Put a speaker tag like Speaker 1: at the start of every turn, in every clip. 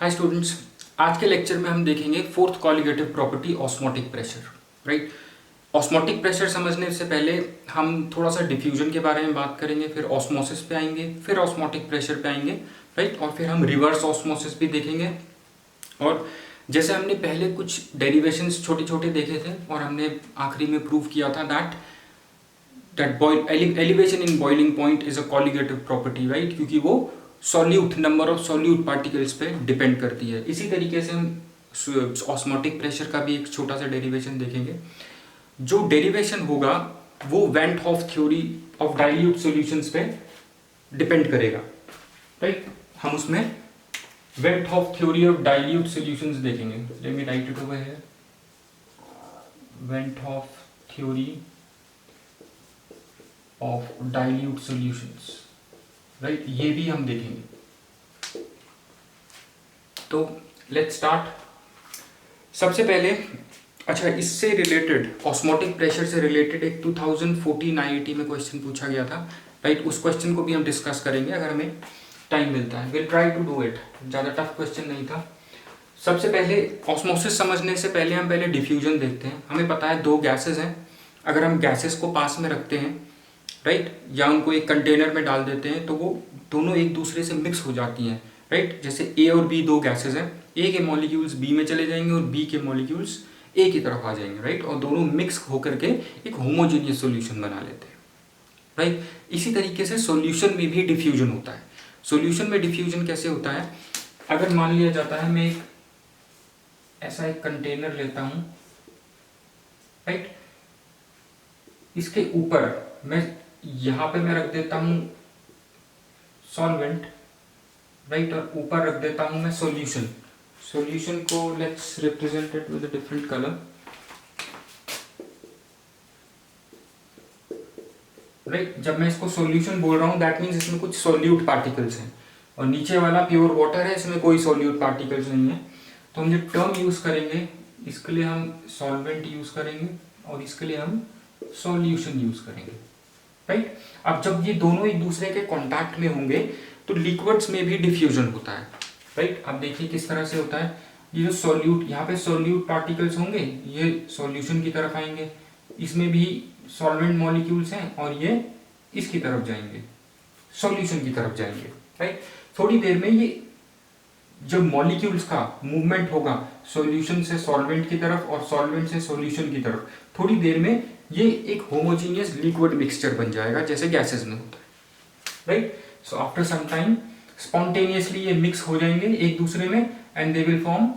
Speaker 1: Hi students, आज के lecture में हम देखेंगे fourth colligative property osmotic pressure. Right, osmotic pressure समझने से पहले हम थोड़ा सा डिफ्यूजन के बारे में बात करेंगे, फिर ऑस्मोसिस पे आएंगे, फिर ऑस्मोटिक प्रेशर पे आएंगे। राइट, और फिर हम रिवर्स ऑस्मोसिस भी देखेंगे। और जैसे हमने पहले कुछ डेरिवेशंस छोटे छोटे देखे थे और हमने आखिरी में प्रूव किया था that elevation in boiling point is a colligative property. Right, क्योंकि वो solute number of solute particles पे डिपेंड करती है। इसी तरीके से हम ऑस्मोटिक प्रेशर का भी एक छोटा सा डेरिवेशन देखेंगे। जो डेरिवेशन होगा वो van't Hoff theory of dilute solutions पे डिपेंड करेगा। राइट, हम उसमें van't Hoff theory of dilute solutions देखेंगे। Let me write it over here, van't Hoff theory of dilute solutions. Right, ये भी हम देखेंगे। तो लेट्स स्टार्ट। सबसे पहले अच्छा, इससे रिलेटेड ऑस्मोटिक प्रेशर से रिलेटेड एक 2014 आईआईटी में क्वेश्चन पूछा गया था। राइट, उस क्वेश्चन को भी हम डिस्कस करेंगे अगर हमें टाइम मिलता है। Will try to do it. ज़्यादा टफ क्वेश्चन नहीं था। सबसे पहले ऑस्मोसिस समझने से पहले हम पहले डिफ्यूजन देखते हैं। हमें पता है दो गैसेस हैं, अगर हम गैसेस को पास में रखते हैं, राइट, या उनको एक कंटेनर में डाल देते हैं तो वो दोनों एक दूसरे से मिक्स हो जाती हैं। राइट, जैसे ए और बी दो गैसेस हैं, ए के मॉलिक्यूल्स बी में चले जाएंगे और बी के मॉलिक्यूल्स ए की तरफ आ जाएंगे। राइट, और दोनों मिक्स होकर के एक होमोजेनियस सॉल्यूशन बना लेते हैं। राइट, इसी तरीके से सॉल्यूशन में भी डिफ्यूजन होता है। सॉल्यूशन में डिफ्यूजन कैसे होता है? अगर मान लिया जाता है मैं एक ऐसा एक कंटेनर लेता हूं, राइट, इसके ऊपर मैं यहां पे मैं रख देता हूं सॉल्वेंट, राइट, और ऊपर रख देता हूं मैं सॉल्यूशन। सॉल्यूशन को let's represent it with a different colour. Right, जब मैं इसको सॉल्यूशन बोल रहा हूं दैट मीन्स इसमें कुछ सॉल्यूट पार्टिकल्स हैं, और नीचे वाला प्योर वाटर है, इसमें कोई सॉल्यूट पार्टिकल्स नहीं है। तो हम जो टर्म यूज करेंगे, इसके लिए हम सॉल्वेंट यूज करेंगे और इसके लिए हम सॉल्यूशन यूज करेंगे। राइट, अब जब ये दोनों एक दूसरे के कांटेक्ट में होंगे तो लिक्विड्स में भी डिफ्यूजन होता है। राइट, अब देखिए किस तरह से होता है। ये जो सॉल्यूट, यहाँ पे सॉल्यूट पार्टिकल्स होंगे, ये सॉल्यूशन की तरफ आएंगे, इसमें भी सॉल्वेंट मॉलिक्यूल्स हैं और ये इसकी तरफ जाएंगे, सॉल्यूशन की तरफ जाएंगे। राइट, थोड़ी देर में ये जब मॉलिक्यूल्स का मूवमेंट होगा सॉल्यूशन से सॉल्वेंट की तरफ और सॉल्वेंट से सॉल्यूशन की तरफ, थोड़ी देर में ये एक होमोजेनियस लिक्विड मिक्सचर बन जाएगा जैसे गैसेस में होता है। Right, so after some time spontaneously ये मिक्स हो जाएंगे एक दूसरे में and they will form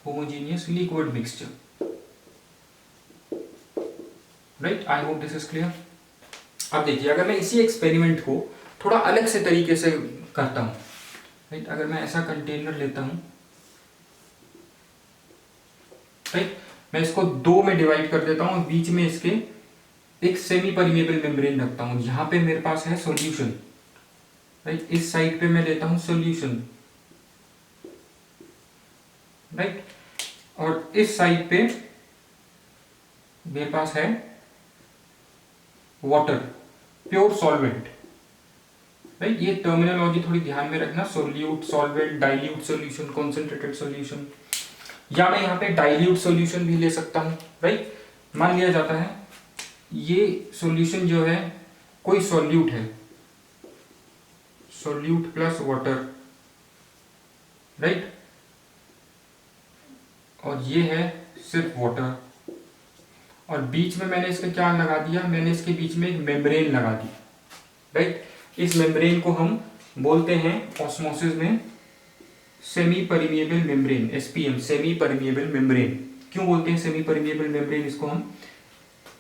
Speaker 1: homogeneous liquid mixture. Right, I hope this is clear. अब देखिए, अगर मैं इसी एक्सपेरिमेंट को थोड़ा अलग से तरीके से करता हूं, राइट, अगर मैं ऐसा कंटेनर लेता हूं, राइट, मैं इसको दो में डिवाइड कर देता हूं, बीच में इसके एक सेमी परमिएबल मेम्ब्रेन रखता हूं। यहां पे मेरे पास है सॉल्यूशन, राइट, इस साइड पे मैं लेता हूं सॉल्यूशन, राइट, और इस साइड पे मेरे पास है वाटर, प्योर सॉल्वेंट। राइट, ये टर्मिनोलॉजी थोड़ी ध्यान में रखना, solute, solvent, dilute solution, concentrated solution, या मैं यहाँ पे डाइल्यूट सॉल्यूशन भी ले सकता हूँ। राइट, मान लिया जाता है ये सॉल्यूशन जो है कोई सॉल्यूट है, सॉल्यूट प्लस वाटर, राइट, और ये है सिर्फ वाटर, और बीच में मैंने इसका क्या लगा दिया, मैंने इसके बीच में एक मेम्ब्रेन लगा दी। राइट, इस मेम्ब्रेन को हम बोलते हैं ऑस्मोसिस में semi permeable membrane, SPM, semi permeable membrane. क्यों बोलते हैं सेमी परमिएबल मेम्ब्रेन? इसको हम,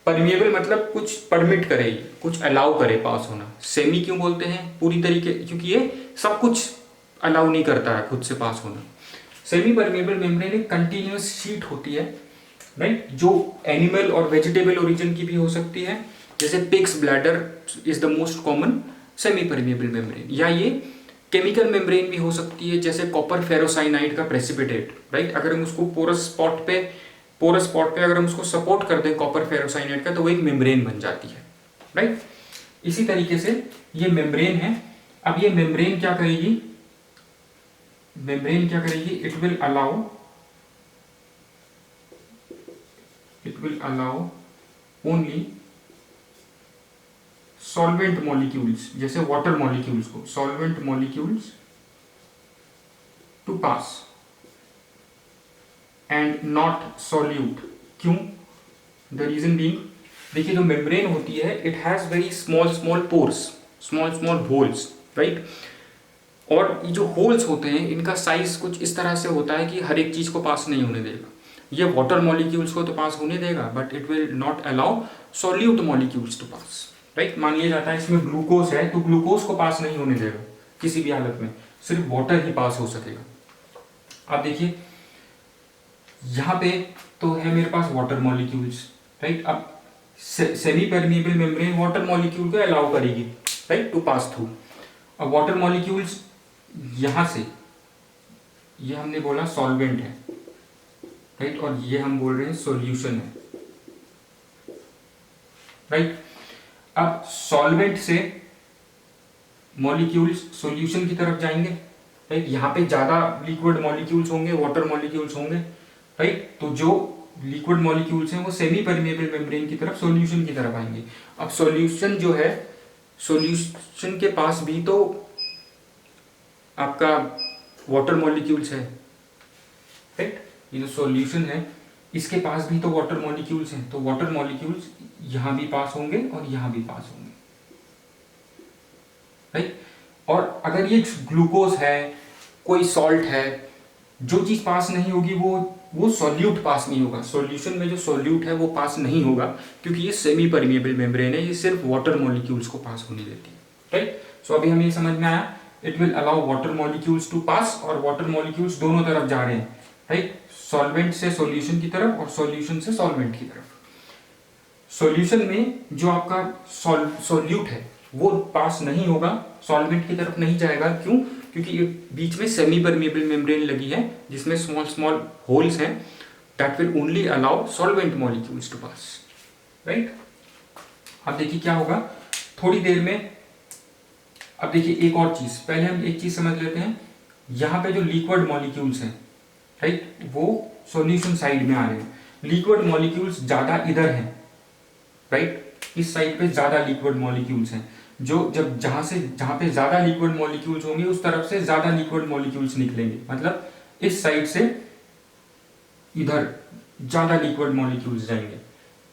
Speaker 1: परमिएबल मतलब कुछ परमिट करे, कुछ अलाउ करे पास होना। सेमी क्यों बोलते हैं पूरी तरीके? क्योंकि ये सब कुछ अलाउ नहीं करता है खुद से पास होना। सेमी परमिएबल मेम्ब्रेन एक कंटिन्यूअस शीट होती है, राइट, जो एनिमल और वेजिटेबल ओरिजिन की भी हो सकती है, जैसे pigs bladder is the most common semi permeable membrane, या ये केमिकल मेम्ब्रेन भी हो सकती है, जैसे कॉपर फेरोसाइनाइड का प्रेसिपिटेट। राइट, अगर हम उसको पोरस स्पॉट पे अगर हम उसको सपोर्ट कर दें कॉपर फेरोसाइनाइड का, तो वो एक मेम्ब्रेन बन जाती है। राइट, इसी तरीके से ये मेम्ब्रेन है। अब ये मेम्ब्रेन क्या करेगी, मेम्ब्रेन क्या करेगी, it will allow only solvent molecules, जैसे वाटर मॉलिक्यूल्स को, solvent molecules to pass and not solute. क्यों? द रीजन बीइंग, देखिए जो मेम्ब्रेन होती है it has very small pores, small holes, right. और ये जो होल्स होते हैं इनका साइज कुछ इस तरह से होता है कि हर एक चीज को पास नहीं होने देगा। ये वाटर मॉलिक्यूल्स को तो पास होने देगा but it will not allow solute molecules to pass, right. मान लिया जाता है इसमें ग्लूकोज है तो ग्लूकोज को पास नहीं होने देगा किसी भी हालत में, सिर्फ वाटर ही पास हो सकेगा। आप देखिए यहाँ पे तो है मेरे पास वाटर मॉलिक्यूल्स, राइट। अब semi permeable membrane water molecule को अलाउ करेगी, राइट, टू पास थ्रू। अब वाटर मॉलिक्यूल्स यहां से, ये हमने बोला सॉल्वेंट है, राइट, और ये हम बोल रहे हैं सॉल्यूशन है, राइट। अब सॉल्वेंट से मॉलिक्यूल्स सॉल्यूशन की तरफ जाएंगे, राइट। यहां पे ज्यादा लिक्विड मॉलिक्यूल्स होंगे, वाटर मॉलिक्यूल्स होंगे, राइट। तो जो लिक्विड मॉलिक्यूल्स हैं वो सेमी परमिएबल मेम्ब्रेन की तरफ, सॉल्यूशन की तरफ आएंगे। अब सॉल्यूशन जो है, सॉल्यूशन के पास भी तो आपका वाटर मॉलिक्यूल्स है, राइट। ये जो सॉल्यूशन है इसके पास भी तो वाटर मॉलिक्यूल्स हैं, तो वाटर मॉलिक्यूल्स यहां भी पास होंगे और यहां भी पास होंगे, राइट। और अगर ये ग्लूकोज है, कोई सॉल्ट है, जो चीज पास नहीं होगी वो सॉल्यूट पास नहीं होगा। सॉल्यूशन में जो सॉल्यूट है वो पास नहीं होगा क्योंकि ये सेमी परमिएबल मेम्ब्रेन है, ये सिर्फ वाटर मॉलिक्यूल्स को पास होने देती है, राइट। सो अभी हमें समझ में आया, it will allow water molecules to pass, और वाटर मॉलिक्यूल्स दोनों तरफ जा रहे हैं, राइट। सॉल्वेंट से सॉल्यूशन की तरफ और सॉल्यूशन से सॉल्वेंट की तरफ। सॉल्यूशन में जो आपका सॉल्यूट है वो पास नहीं होगा, सॉल्वेंट की तरफ नहीं जाएगा। क्यों? क्योंकि ये बीच में सेमी परमिएबल मेम्ब्रेन लगी है जिसमें स्मॉल होल्स हैं, that will only allow solvent molecules to pass, right. अब देखिए क्या होगा थोड़ी देर में। अब देखिए एक और चीज, पहले हम एक चीज समझ लेते हैं, यहां पे जो लिक्विड मॉलिक्यूल्स हैं, राइट, वो सॉल्यूशन साइड में आ रहे हैं। लिक्विड मॉलिक्यूल्स ज्यादा इधर हैं, राइट, इस साइड पे ज्यादा लिक्विड मॉलिक्यूल्स हैं। जो जब जहां पे ज्यादा लिक्विड मॉलिक्यूल्स होंगे उस तरफ से ज्यादा लिक्विड मॉलिक्यूल्स निकलेंगे, मतलब इस साइड से इधर ज्यादा लिक्विड मॉलिक्यूल्स जाएंगे,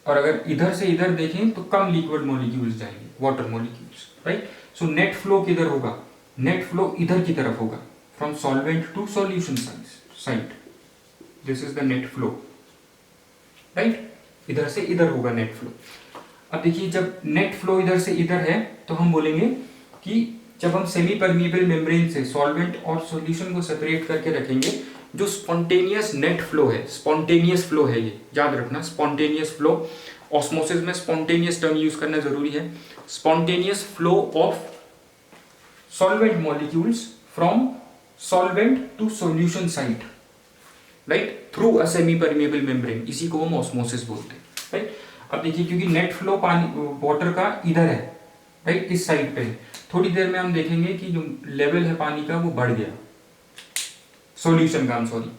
Speaker 1: और अगर इधर से इधर देखें तो कम लिक्विड मॉलिक्यूल्स जाएंगे, water molecules, right. So net flow किधर होगा? नेट फ्लो इधर की तरफ होगा, from solvent to solution side, this is the net flow, right. इधर से इधर होगा नेट फ्लो। अब देखिए जब नेट फ्लो इधर से इधर है तो हम बोलेंगे कि जब हम सेमी परमिएबल मेम्ब्रेन से सॉल्वेंट और सॉल्यूशन को सेपरेट करके रखेंगे, जो स्पॉन्टेनियस नेट फ्लो है, स्पॉन्टेनियस फ्लो है, ये याद रखना, स्पॉन्टेनियस फ्लो। ऑस्मोसिस में स्पॉन्टेनियस टर्म यूज करना जरूरी है। Spontaneous flow of solvent molecules from solvent to solution side, right, through a semi permeable membrane, इसी को हम ऑस्मोसिस बोलते हैं, राइट। अब देखिए क्योंकि नेट फ्लो पानी वाटर का इधर है, राइट, इस साइड पे, थोड़ी देर में हम देखेंगे कि जो लेवल है पानी का वो बढ़ गया, सॉल्यूशन का, सॉरी,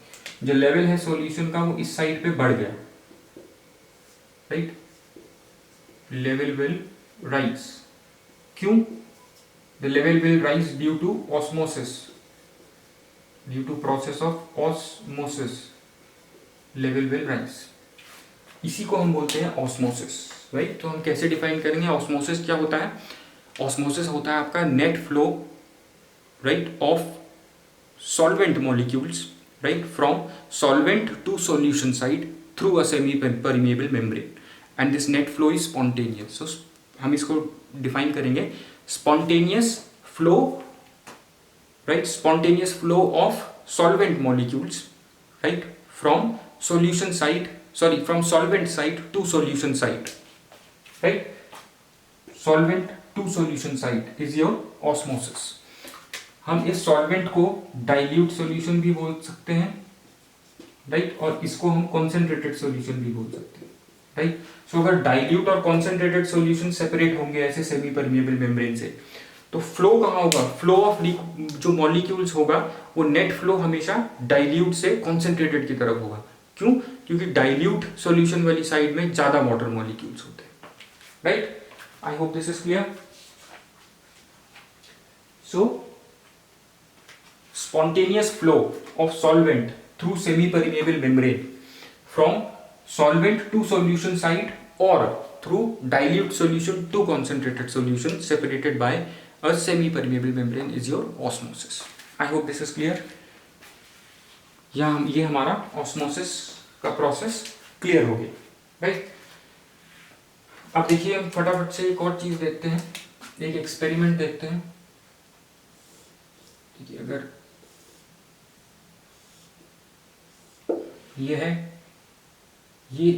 Speaker 1: जो लेवल है सॉल्यूशन का वो इस साइड पे बढ़ गया, राइट, लेवल विल राइज। क्यों? The level will rise due to osmosis, due to process of osmosis, level will rise, इसी को हम बोलते हैं ऑस्मोसिस, राइट। तो हम कैसे डिफाइन करेंगे ऑस्मोसिस क्या होता है? ऑस्मोसिस होता है आपका net flow, right, of solvent molecules, right, from solvent to solution side through a semi permeable membrane, and this net flow is spontaneous. So हम इसको डिफाइन करेंगे spontaneous flow, right, spontaneous flow of solvent molecules, right, from solution side, sorry, from solvent side to solution side, right, solvent to solution side is your osmosis। हम इस solvent को dilute solution भी बोल सकते हैं, right, और इसको हम concentrated solution भी बोल सकते हैं, राइट। सो अगर डाइल्यूट और कॉन्सेंट्रेटेड सॉल्यूशन सेपरेट होंगे ऐसे सेमी परमिएबल मेम्ब्रेन से, तो फ्लो कहाँ होगा, फ्लो ऑफ जो मॉलिक्यूल्स होगा वो नेट फ्लो हमेशा डाइल्यूट से कॉन्सेंट्रेटेड की तरफ होगा। क्यों? क्योंकि डाइल्यूट सॉल्यूशन वाली साइड में ज्यादा वाटर मॉलिक्यूल्स होते हैं, right. I hope this is clear. So spontaneous flow of solvent through semi-permeable membrane from solvent to solution side or through dilute solution to concentrated solution separated by a semi-permeable membrane is your osmosis. I hope this is clear. ये हमारा osmosis का process clear हो गया, right? अब देखिए हम फटाफट से एक और चीज देखते हैं, एक एक्सपेरिमेंट देखते हैं। देखिए अगर ये है, ये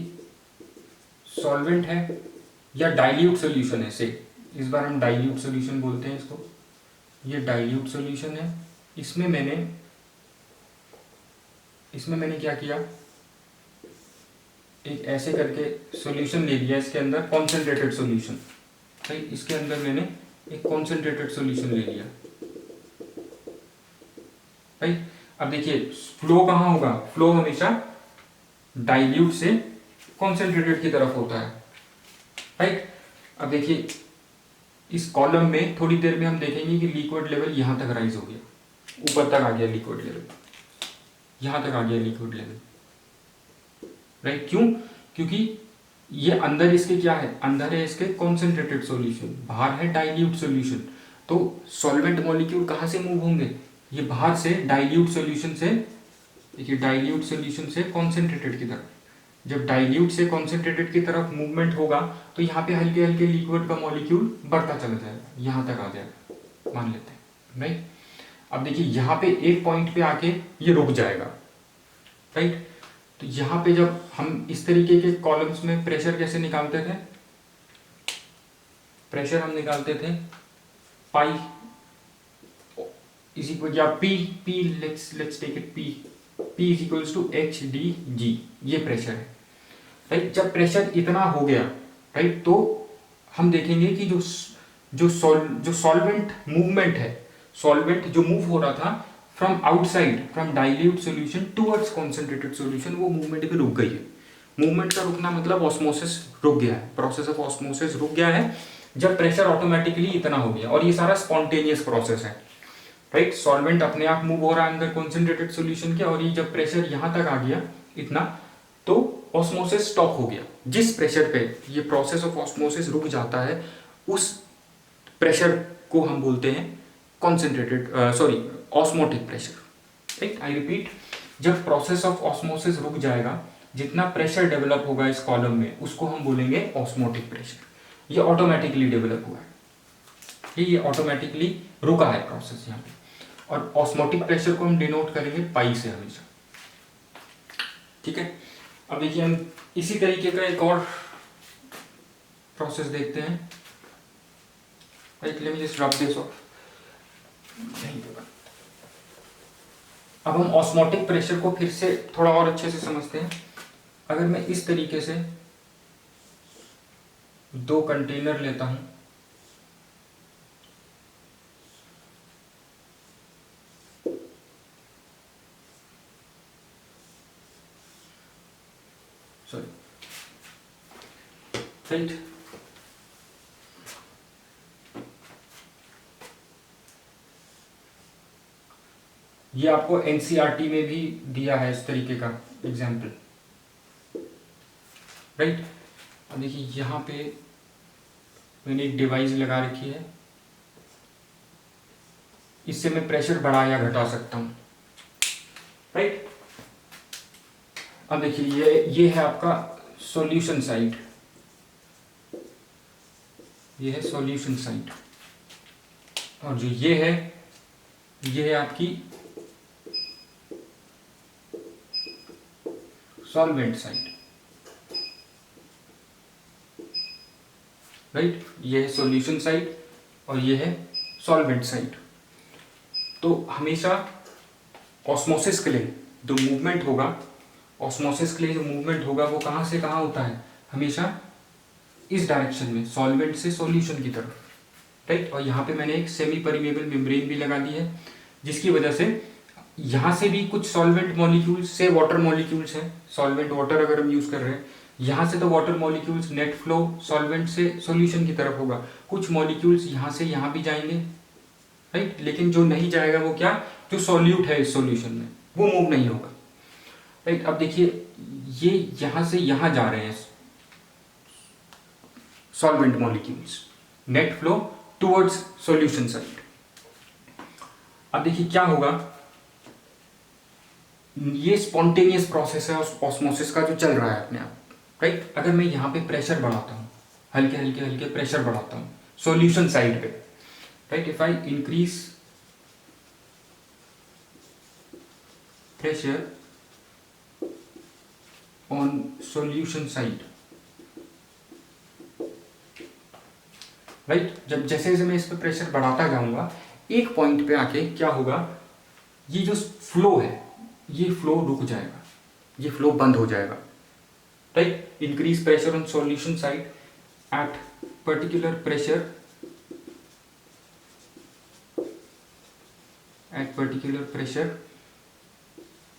Speaker 1: सॉल्वेंट है या डाइल्यूट सॉल्यूशन है, से इस बार हम डाइल्यूट सॉल्यूशन बोलते हैं इसको। ये डाइल्यूट सॉल्यूशन है, इसमें मैंने क्या किया, एक ऐसे करके सॉल्यूशन ले लिया, इसके अंदर कॉन्सेंट्रेटेड सॉल्यूशन, सही, इसके अंदर मैंने एक कॉन्सेंट्रेटेड सॉल्यूशन ले लिया, राइट। अब देखिए फ्लो कहाँ होगा, फ्लो हमेशा डाइल्यूट से कॉन्सेंट्रेटेड की तरफ होता है, राइट। अब देखिए इस कॉलम में थोड़ी देर में हम देखेंगे कि लिक्विड लेवल यहां तक राइज हो गया, ऊपर तक आ गया लिक्विड लेवल, यहां तक आ गया लिक्विड लेवल, राइट। क्यों? क्योंकि ये अंदर इसके क्या है, अंदर है इसके कॉन्सेंट्रेटेड सॉल्यूशन, बाहर है डाइल्यूट सॉल्यूशन। तो सॉल्वेंट मॉलिक्यूल कहां से मूव होंगे, ये बाहर से डाइल्यूट सॉल्यूशन से, देखिए डाइल्यूट सॉल्यूशन से कॉन्सेंट्रेटेड की तरफ। जब डाइल्यूट से कॉन्सेंट्रेटेड की तरफ मूवमेंट होगा तो यहाँ पे हल्के हल्के लिक्विड का मॉलिक्यूल बढ़ता चला जाएगा, यहाँ तक आ जाएगा, मान लेते हैं, राइट। अब देखिए यहाँ पे एक पॉइंट पे आके ये रुक जाएगा, राइट। तो यहाँ पे जब हम इस तरीके के कॉलम्स में प्रेशर कैसे निकालते थे, प्रेशर हम निकालते थे पाई इज इक्वल, या P let's take it P is equals to H D G, ये प्रेशर है, राइट। जब प्रेशर इतना हो गया, राइट, तो हम देखेंगे कि जो सॉल्वेंट मूवमेंट है, सॉल्वेंट जो मूव हो रहा था from outside, from dilute solution towards concentrated solution, वो मूवमेंट भी रुक गई है। मूवमेंट का रुकना मतलब ऑस्मोसिस रुक गया है, प्रोसेस ऑफ ऑस्मोसिस रुक गया है जब प्रेशर ऑटोमेटिकली इतना हो गया। और ये सारा स्पॉन्टेनियस प्रोसेस है, राइट। सॉल्वेंट अपने आप मूव हो रहा है अंदर कॉन्सेंट्रेटेड सॉल्यूशन के, और ये जब प्रेशर यहां तक आ गया इतना, तो ऑस्मोसिस स्टॉप हो गया। जिस प्रेशर पे ये प्रोसेस ऑफ ऑस्मोसिस रुक जाता है, उस प्रेशर को हम बोलते हैं concentrated osmotic pressure, right. I repeat, जब प्रोसेस ऑफ ऑस्मोसिस रुक जाएगा, जितना प्रेशर डेवलप होगा इस कॉलम में, उसको हम बोलेंगे ऑस्मोटिक प्रेशर। ये ऑटोमेटिकली डेवलप हुआ है, ये ऑटोमेटिकली रुका है प्रोसेस यहाँ पे। और ऑस्मोटिक प्रेशर को हम डिनोट करेंगे पाई से हमेशा, ठीक है। अब देखिए हम इसी तरीके का एक और प्रोसेस देखते हैं, right. Let me just rub this of. अब हम ऑस्मोटिक प्रेशर को फिर से थोड़ा और अच्छे से समझते हैं। अगर मैं इस तरीके से दो कंटेनर लेता हूं, राइट, ये आपको एनसीईआरटी में भी दिया है इस तरीके का एग्जाम्पल, राइट। अब देखिए यहाँ पे मैंने एक डिवाइस लगा रखी है, इससे मैं प्रेशर बढ़ा या घटा सकता हूँ, राइट। अब देखिए ये है आपका सॉल्यूशन साइड, ये है सॉल्यूशन साइड, और जो ये है आपकी सॉल्वेंट साइड, राइट। ये है सॉल्यूशन साइड और ये है सॉल्वेंट साइड। तो हमेशा ऑस्मोसिस के लिए जो मूवमेंट होगा, ऑस्मोसिस के लिए जो मूवमेंट होगा वो कहाँ से कहाँ होता है, हमेशा इस डायरेक्शन में, सॉल्वेंट से सॉल्यूशन की तरफ, राइट। और यहाँ पे मैंने एक सेमी परमेबल मेम्ब्रेन भी लगा दी है, जिसकी वजह से यहाँ से भी कुछ सॉल्वेंट मॉलिक्यूल्स से वाटर मॉलिक्यूल्स हैं, सॉल्वेंट वाटर अगर हम यूज़ कर रहे हैं, यहाँ से तो water molecules net flow solvent से सॉल्यूशन की तरफ होगा, कुछ मॉलिक्यूल्स यहाँ से यहाँ भी जाएंगे, राइट। लेकिन जो नहीं जाएगा वो क्या, जो सॉल्यूट है इस सॉल्यूशन में वो मूव नहीं होगा, राइट। अब देखिए ये यहाँ से यहाँ जा रहे हैं solvent molecules, net flow towards solution side. अब देखिए क्या होगा, ये स्पॉन्टेनियस प्रोसेस है ऑस्मोसिस का जो चल रहा है अपने आप, राइट। अगर मैं यहाँ पे प्रेशर बढ़ाता हूँ, हल्के हल्के हल्के प्रेशर बढ़ाता हूँ सॉल्यूशन साइड पे, right, if I increase pressure on solution side, right, जब जैसे जैसे मैं इस पे प्रेशर बढ़ाता जाऊंगा, एक पॉइंट पे आके क्या होगा, ये जो फ्लो है ये फ्लो रुक जाएगा, ये फ्लो बंद हो जाएगा, right. Increase pressure on solution side at particular pressure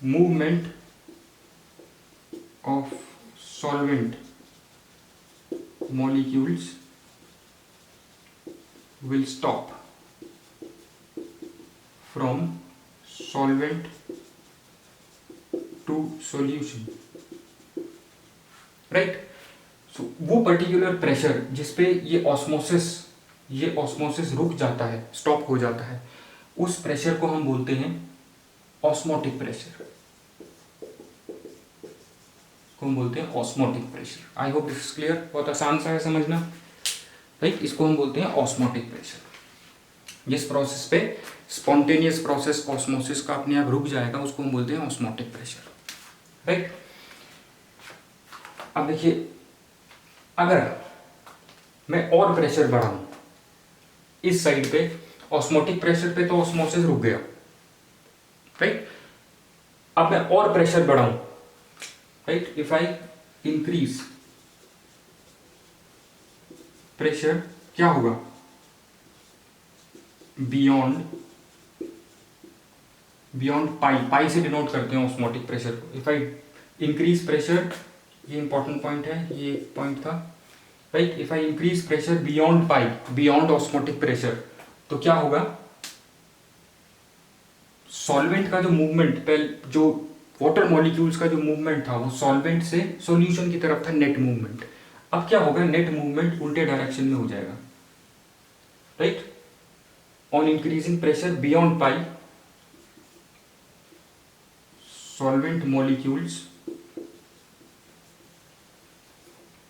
Speaker 1: movement of solvent molecules will stop from solvent to solution, right। so वो पर्टिकुलर प्रेशर जिसपे ये ऑस्मोसिस रुक जाता है, स्टॉप हो जाता है, उस प्रेशर को हम बोलते हैं ऑस्मोटिक प्रेशर, को हम बोलते हैं osmotic pressure. I hope this is clear, बहुत आसान सा है समझना, राइट। इसको हम बोलते हैं ऑस्मोटिक प्रेशर। जिस प्रोसेस पे स्पॉन्टेनियस प्रोसेस ऑस्मोसिस का अपने आप रुक जाएगा उसको हम बोलते हैं ऑस्मोटिक प्रेशर, राइट। अब देखिए अगर मैं और प्रेशर बढ़ाऊं इस साइड पे, ऑस्मोटिक प्रेशर पे तो ऑस्मोसिस रुक गया, राइट। अब मैं और प्रेशर बढ़ाऊं, right, if I increase pressure, क्या होगा, बियॉन्ड पाई से डिनोट करते हैं ऑस्मोटिक प्रेशर को। इफ आई इंक्रीज प्रेशर, ये इंपॉर्टेंट पॉइंट है, ये पॉइंट था, right. If I increase pressure beyond pi, beyond osmotic pressure, तो क्या होगा, सॉल्वेंट का जो मूवमेंट, पहले जो वाटर मॉलिक्यूल्स का जो मूवमेंट था वो सॉल्वेंट से सॉल्यूशन की तरफ था, नेट मूवमेंट। अब क्या होगा, नेट मूवमेंट उल्टे डायरेक्शन में हो जाएगा, right. On increasing pressure beyond pi, solvent molecules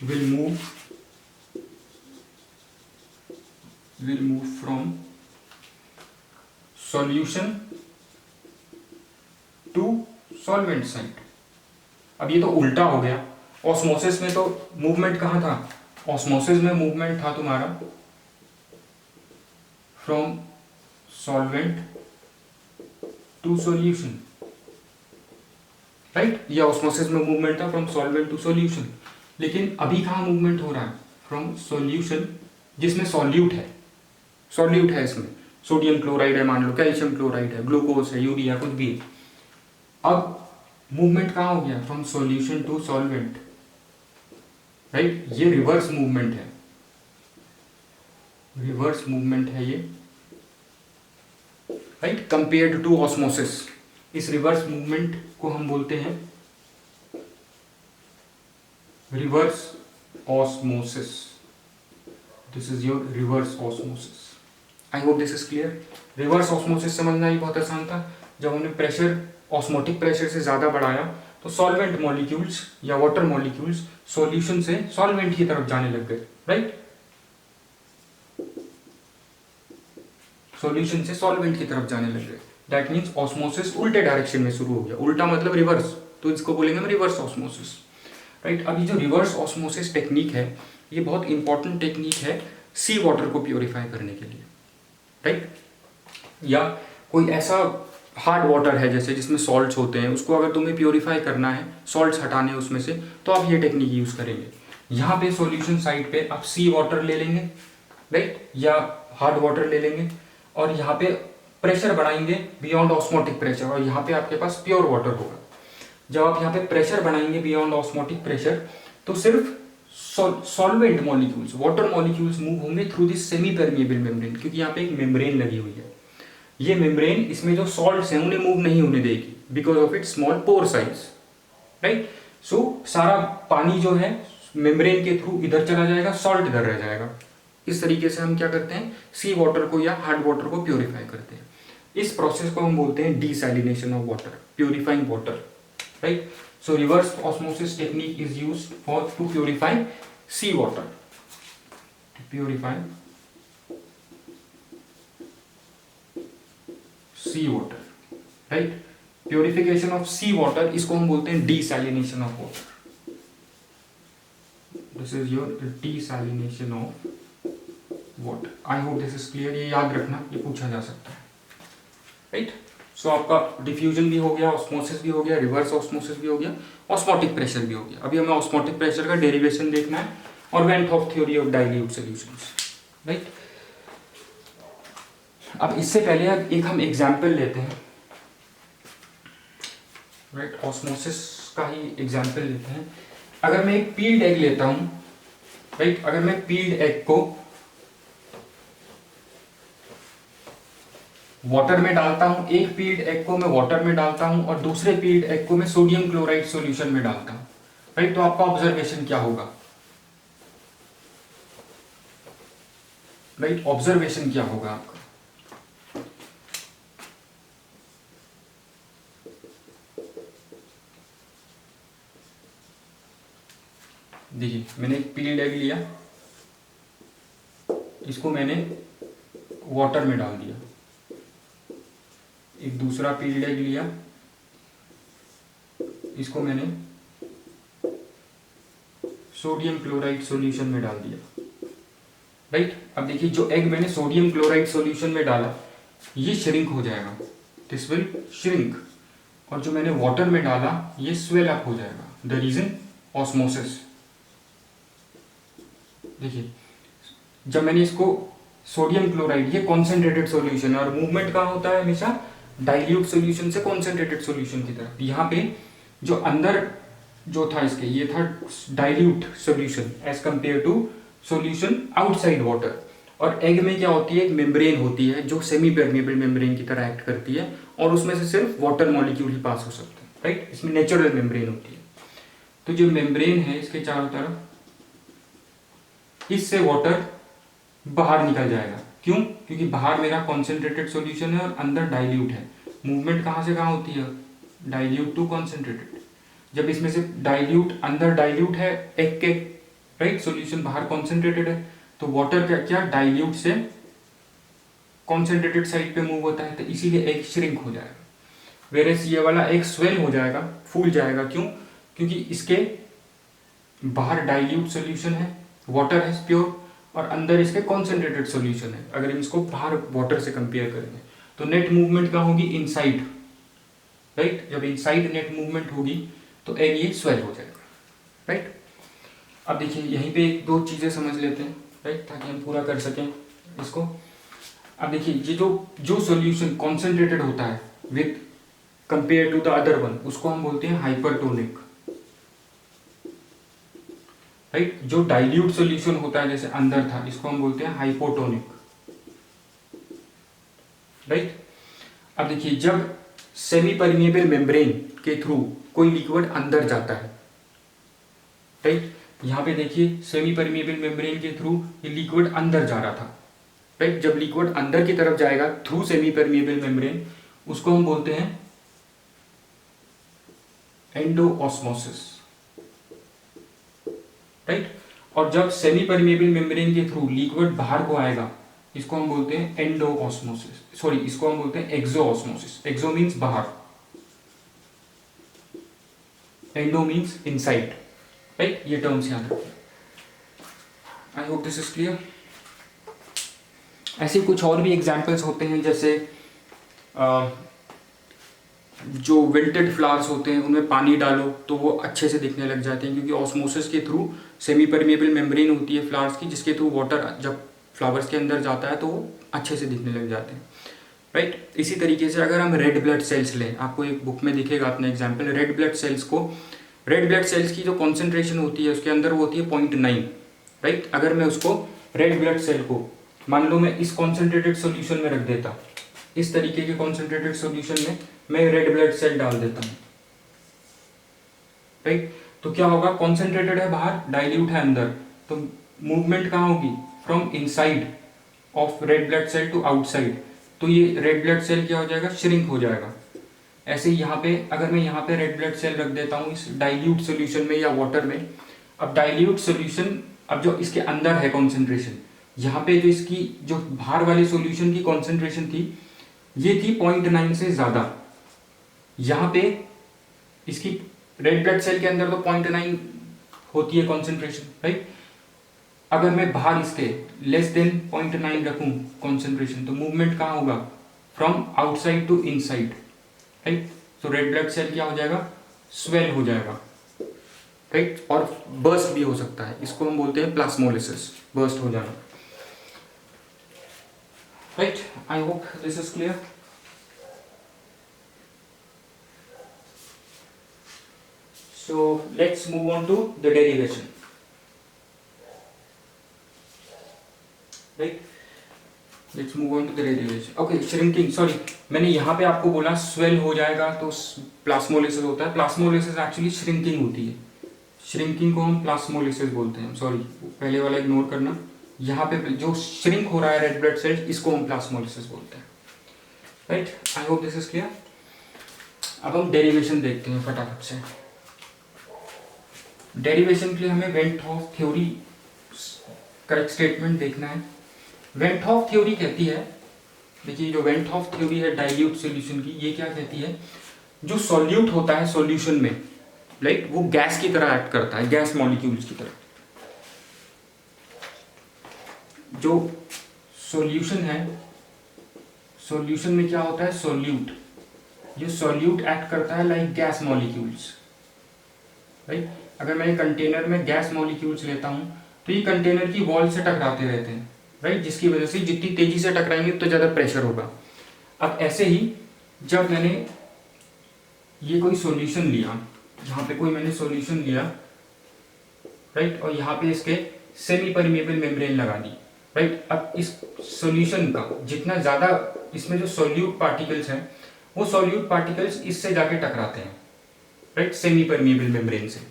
Speaker 1: will move from solution to solvent side। अब ये तो उल्टा हो गया, ऑस्मोसिस में तो मूवमेंट कहाँ था, ऑस्मोसिस में मूवमेंट था तुम्हारा from solvent to solution, right. ये ऑस्मोसिस में मूवमेंट था फ्रॉम सॉल्वेंट टू सॉल्यूशन, लेकिन अभी कहाँ मूवमेंट हो रहा है, फ्रॉम सॉल्यूशन जिसमें सॉल्यूट है इसमें सोडियम क्लोराइड है, मान लो कैल्शियम क्लोराइड है, ग्लूकोज है, यूरिया कुछ भी है। अब मूवमेंट कहाँ हो गया, from solution to solvent, right. ये रिवर्स मूवमेंट है ये, राइट, कंपेयर्ड टू ऑस्मोसिस। इस रिवर्स मूवमेंट को हम बोलते हैं reverse osmosis. This is your reverse osmosis. I hope this is clear. Reverse osmosis समझना ही बहुत आसान था। जब हमने प्रेशर ऑस्मोटिक प्रेशर से ज़्यादा बढ़ाया तो सॉल्वेंट मॉलिक्यूल्स या वाटर मॉलिक्यूल्स सॉल्यूशन से सॉल्वेंट की तरफ जाने लग गए, राइट। सॉल्यूशन से सॉल्वेंट की तरफ जाने लग गए, दैट मीन्स ऑस्मोसिस उल्टे डायरेक्शन में शुरू हो गया। उल्टा मतलब रिवर्स, तो इसको बोलेंगे हम रिवर्स ऑस्मोसिस, राइट। अब ये जो रिवर्स ऑस्मोसिस टेक्निक है ये बहुत इंपॉर्टेंट टेक्निक है सी वाटर को प्योरीफाई करने के लिए, राइट। या कोई ऐसा हार्ड वाटर है जैसे जिसमें सॉल्ट्स होते हैं, उसको अगर तुम्हें प्योरीफाई करना है, सॉल्ट्स हटाने उसमें से, तो आप ये टेक्निक यूज़ करेंगे। यहाँ पे सॉल्यूशन साइड पे आप सी वाटर ले लेंगे, राइट, या हार्ड वाटर ले लेंगे, और यहाँ पे प्रेशर बढ़ाएंगे बियॉन्ड ऑस्मोटिक प्रेशर, और यहाँ पे आपके पास प्योर वाटर होगा। जब आप यहाँ पे प्रेशर बढ़ाएंगे बियॉन्ड ऑस्मोटिक प्रेशर, तो सिर्फ solvent molecules, water molecules move होंगे through this semi permeable membrane, क्योंकि यहाँ पे एक मेम्ब्रेन लगी हुई है। ये मेम्ब्रेन, इसमें जो सॉल्ट्स हैं उन्हें मूव नहीं होने देगी because of it small pore size, right. So सारा पानी जो है मेम्ब्रेन के थ्रू इधर चला जाएगा, सॉल्ट इधर रह जाएगा। इस तरीके से हम क्या करते हैं, सी वाटर को या हार्ड वाटर को प्योरीफाई करते हैं। इस प्रोसेस को हम बोलते हैं desalination of water, purifying water, right. So reverse osmosis technique is used for to purify sea water, to purify sea water, right. Purification of sea water, इसको हम बोलते हैं desalination of water. This is your desalination of water. I hope this is clear. ये याद रखना, ये पूछा जा सकता है, राइट। सो आपका डिफ्यूजन भी हो गया, ऑस्मोसिस भी हो गया, रिवर्स ऑस्मोसिस भी हो गया, ऑस्मोटिक प्रेशर भी हो गया। अभी हमें ऑस्मोटिक प्रेशर का डेरिवेशन देखना है और van't Hoff theory of dilute solutions, right. अब इससे पहले एक हम एग्जाम्पल लेते हैं, राइट। ऑस्मोसिस का ही एग्जाम्पल लेते हैं। अगर मैं एक पील्ड एग लेता हूं, राइट, अगर मैं पील्ड एग को वाटर में डालता हूं, एक पील्ड एग को मैं वाटर में डालता हूं और दूसरे पील्ड एग को मैं सोडियम क्लोराइड सॉल्यूशन में डालता हूं, राइट, तो आपका ऑब्जर्वेशन क्या होगा, राइट, ऑब्जर्वेशन क्या होगा आपका। देखिए, मैंने एक पील्ड एग लिया, इसको मैंने वाटर में डाल दिया, एक दूसरा पील्ड एग लिया, इसको मैंने सोडियम क्लोराइड सॉल्यूशन में डाल दिया, राइट। अब देखिए, जो एग मैंने सोडियम क्लोराइड सॉल्यूशन में डाला ये श्रिंक हो जाएगा, दिस विल श्रिंक, और जो मैंने वाटर में डाला ये स्वेल अप हो जाएगा। The reason osmosis. देखिए, जब मैंने इसको सोडियम क्लोराइड, ये कॉन्सेंट्रेटेड सॉल्यूशन है और मूवमेंट कहाँ होता है हमेशा, डाइल्यूट सॉल्यूशन से कॉन्सेंट्रेटेड सॉल्यूशन की तरफ। यहाँ पे जो अंदर जो था इसके, ये था dilute solution as compare to solution outside water. और एग में क्या होती है, एक मेम्ब्रेन होती है जो सेमी परमिएबल मेम्ब्रेन की तरह एक्ट करती है, और उसमें से सिर्फ वाटर मॉलिक्यूल ही पास हो सकते हैं, राइट। इसमें नेचुरल मेम्ब्रेन होती है। तो जो मेम्ब्रेन है इसके चारों तरफ, इससे वाटर बाहर निकल जाएगा। क्यों? क्योंकि बाहर मेरा कॉन्सेंट्रेटेड सॉल्यूशन है और अंदर डाइल्यूट है। मूवमेंट कहाँ से कहाँ होती है, डाइल्यूट टू कॉन्सेंट्रेटेड। जब इसमें से डाइल्यूट, अंदर डाइल्यूट है एग के, राइट, सॉल्यूशन बाहर कॉन्सेंट्रेटेड है, तो वाटर क्या डाइल्यूट से कॉन्सेंट्रेटेड साइड पे मूव होता है, तो इसीलिए एग श्रिंक हो जाएगा। वेरेस ये वाला एग स्वेल हो जाएगा, फूल जाएगा। क्यों? क्योंकि इसके बाहर डाइल्यूट सॉल्यूशन है, वाटर है प्योर, और अंदर इसके कॉन्सेंट्रेटेड सॉल्यूशन है। अगर हम इसको बाहर वाटर से कंपेयर करेंगे तो नेट मूवमेंट कहाँ होगी, इनसाइड, राइट। जब इनसाइड नेट मूवमेंट होगी तो एग ये स्वेल हो जाएगा, राइट। अब देखिए, यहीं पे एक दो चीजें समझ लेते हैं, राइट, ताकि हम पूरा कर सकें इसको। अब देखिए, ये जो सॉल्यूशन कॉन्सेंट्रेटेड होता है with compare to the other one, उसको हम बोलते हैं हाइपरटोनिक, राइट। जो डाइल्यूट सॉल्यूशन होता है जैसे अंदर था, इसको हम बोलते हैं हाइपोटोनिक, राइट। अब देखिए, जब सेमी परमिएबल मेम्ब्रेन के थ्रू कोई लिक्विड अंदर जाता है, राइट, यहां पे देखिए सेमी परमिएबल मेम्ब्रेन के थ्रू ये लिक्विड अंदर जा रहा था, राइट। जब लिक्विड अंदर की तरफ जाएगा थ्रू सेमी परमिएबल मेम्ब्रेन, उसको हम बोलते हैं एंडोऑस्मोसिस, राइट। और जब सेमी परमिएबल मेम्ब्रेन के थ्रू लिक्विड बाहर को आएगा, इसको हम बोलते हैं एंडोऑस्मोसिस, सॉरी, इसको हम बोलते हैं एक्सोऑस्मोसिस। एक्सो मीन्स बाहर, एंडो मीन्स इनसाइड, राइट। ये टर्म्स याद रखिए। आई होप दिस इज क्लियर। ऐसे कुछ और भी एग्जाम्पल्स होते हैं, जैसे जो विल्टेड फ्लावर्स होते हैं उनमें पानी डालो तो वो अच्छे से दिखने लग जाते हैं, क्योंकि ऑस्मोसिस के थ्रू सेमी परमेबल मेम्ब्रेन होती है फ्लावर्स की, जिसके थ्रू वाटर जब फ्लावर्स के अंदर जाता है तो वो अच्छे से दिखने लग जाते हैं, राइट। इसी तरीके से अगर हम रेड ब्लड सेल्स लें, आपको एक बुक में दिखेगा अपना एग्जाम्पल, रेड ब्लड सेल्स की जो कॉन्सेंट्रेशन होती है उसके अंदर वो होती है 0.9, राइट। अगर मैं उसको रेड ब्लड सेल को मान लो मैं इस कॉन्सेंट्रेटेड सोल्यूशन में रख देता, इस तरीके के कॉन्सेंट्रेटेड सोल्यूशन में मैं रेड ब्लड सेल डाल देता हूँ, राइट। तो क्या होगा, कॉन्सेंट्रेटेड है बाहर, डाइल्यूट है अंदर, तो मूवमेंट कहाँ होगी, from inside of red blood cell to outside, तो ये रेड ब्लड सेल क्या हो जाएगा, श्रिंक हो जाएगा। ऐसे ही यहाँ पे अगर मैं यहाँ पे रेड ब्लड सेल रख देता हूँ इस डाइल्यूट सोल्यूशन में या वाटर में, अब डाइल्यूट सोल्यूशन, अब जो इसके अंदर है कॉन्सेंट्रेशन, यहाँ पे जो इसकी जो बाहर वाले सोल्यूशन की कॉन्सेंट्रेशन थी ये थी 0.9 से ज़्यादा, यहाँ पे इसकी रेड ब्लड सेल के अंदर तो 0.9 होती है कॉन्सेंट्रेशन, राइट। अगर मैं बाहर इसके लेस देन 0.9 रखूं कॉन्सेंट्रेशन, तो मूवमेंट कहाँ होगा, from outside to inside, right. तो रेड ब्लड सेल क्या हो जाएगा, स्वेल हो जाएगा, राइट। और बर्स्ट भी हो सकता है, इसको हम बोलते हैं प्लाज्मोलिसिस, बर्स्ट हो जाना, right. I hope this is clear. So let's move on to the derivation, right? Let's move on to the derivation. Okay, shrinking. Sorry, मैंने यहाँ पे आपको बोला स्वेल हो जाएगा तो प्लाज्मोलिसिस होता है, प्लाज्मोलिसिस एक्चुअली श्रिंकिंग होती है, श्रिंकिंग को हम प्लाज्मोलिसिस बोलते हैं। सॉरी, पहले वाला इग्नोर करना, यहाँ पे जो श्रिंक हो रहा है रेड ब्लड सेल, इसको हम प्लाज्मोलिसिस बोलते हैं, right. I hope this is clear. अब हम डेरिवेशन देखते हैं फटाफट से। डेरिवेशन के लिए हमें van't Hoff theory correct statement देखना है। वेंट हॉफ थ्योरी कहती है, देखिए जो वेंट हॉफ थ्योरी है डाइल्यूट सॉल्यूशन की, ये क्या कहती है, जो सॉल्यूट होता है सॉल्यूशन में, राइट, वो गैस की तरह एक्ट करता है, गैस मॉलिक्यूल्स की तरह। जो सॉल्यूशन है, सॉल्यूशन में क्या होता है, सॉल्यूट, जो सॉल्यूट एक्ट करता है लाइक गैस मॉलिक्यूल्स, राइट। अगर मैं कंटेनर में गैस मॉलिक्यूल्स लेता हूं तो ये कंटेनर की वॉल से टकराते रहते हैं, राइट, जिसकी वजह से जितनी तेजी से टकराएंगे उतना ज़्यादा प्रेशर होगा। अब ऐसे ही जब मैंने ये कोई सॉल्यूशन लिया, यहाँ पे कोई मैंने सॉल्यूशन लिया, राइट, और यहाँ पे इसके सेमी परमेबल मेम्ब्रेन लगा दी, राइट। अब इस सॉल्यूशन का जितना ज़्यादा इसमें जो सॉल्यूट पार्टिकल्स हैं, वो सॉल्यूट पार्टिकल्स इससे जाके टकराते हैं, राइट, सेमी परमेबल मेम्ब्रेन से,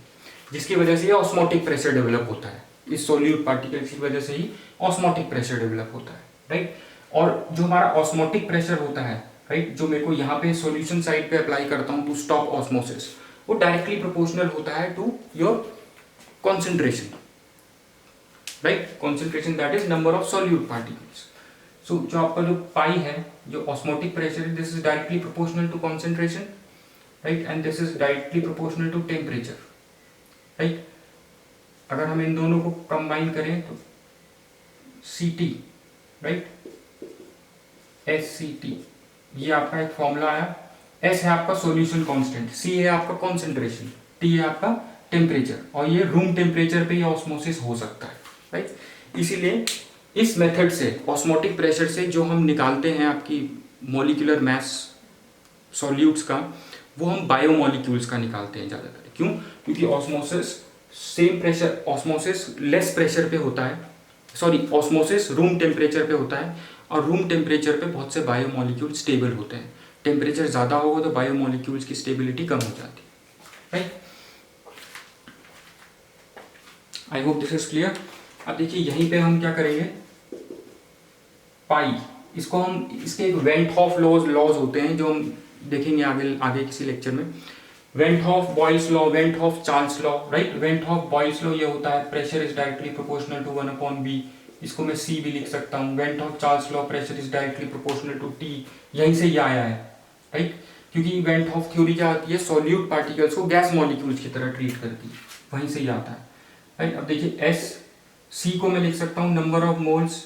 Speaker 1: जिसकी वजह से ये ऑस्मोटिक प्रेशर डेवलप होता है। इस सॉल्यूट पार्टिकल्स की वजह से ही ऑस्मोटिक प्रेशर डेवलप होता है, राइट। और जो हमारा ऑस्मोटिक प्रेशर होता है, राइट, जो मेरे को यहाँ पे सॉल्यूशन साइड पे अप्लाई करता हूँ टू स्टॉप ऑस्मोसिस, वो डायरेक्टली प्रोपोर्शनल होता है to your concentration, right, concentration that is number of solute particles. So जो आपका जो पाई है, जो osmotic pressure, this is directly proportional to concentration, right, and this is directly proportional to temperature, right. अगर हम इन दोनों को कंबाइन करें तो Ct, राइट, SCT, ये आपका एक फॉर्मूला आया। S है आपका सॉल्यूशन कांस्टेंट, C है आपका कॉन्सेंट्रेशन, T है आपका टेम्परेचर, और ये रूम टेम्परेचर पे ये ऑस्मोसिस हो सकता है, राइट। इसीलिए इस मेथड से, ऑस्मोटिक प्रेशर से जो हम निकालते हैं आपकी मॉलिक्यूलर मैस सॉल्यूट्स का, वो हम बायोमॉलिक्यूल्स का निकालते हैं ज़्यादातर। क्यों? क्योंकि osmosis same pressure, osmosis less pressure पे होता है, सॉरी, ऑस्मोसिस रूम टेम्परेचर पे होता है, और रूम टेम्परेचर पे बहुत से बायोमॉलिक्यूल स्टेबल होते हैं। टेम्परेचर ज़्यादा होगा तो बायोमॉलिक्यूल्स की स्टेबिलिटी कम हो जाती है, right. I hope this is clear. अब देखिए यहीं पे हम क्या करेंगे, पाई, इसको हम, इसके एक वेंट हॉफ लॉज होते हैं जो हम देखेंगे आगे किसी लेक्चर में। Van't Hoff Boyle's law, van't Hoff Charles law, right. Van't Hoff Boyle's law ये होता है pressure is directly proportional to 1/b, इसको मैं C भी लिख सकता हूँ। Van't Hoff Charles law, pressure is directly proportional to T, यहीं से ये आया है, राइट। क्योंकि वेंट हॉफ थ्योरी क्या होती है, सॉल्यूट पार्टिकल्स को गैस मॉलिक्यूल्स की तरह ट्रीट करती है, वहीं से ही आता है, राइट। अब देखिए C को मैं लिख सकता हूँ number of moles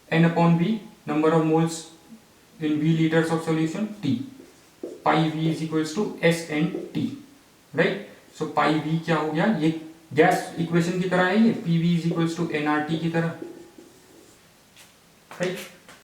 Speaker 1: N/V, number of moles in V litres of solution T, pi V is equals to S N T, right. So pi V क्या हो गया, ये गैस इक्वेशन की तरह है, ये P V is equals to N R T की तरह, राइट।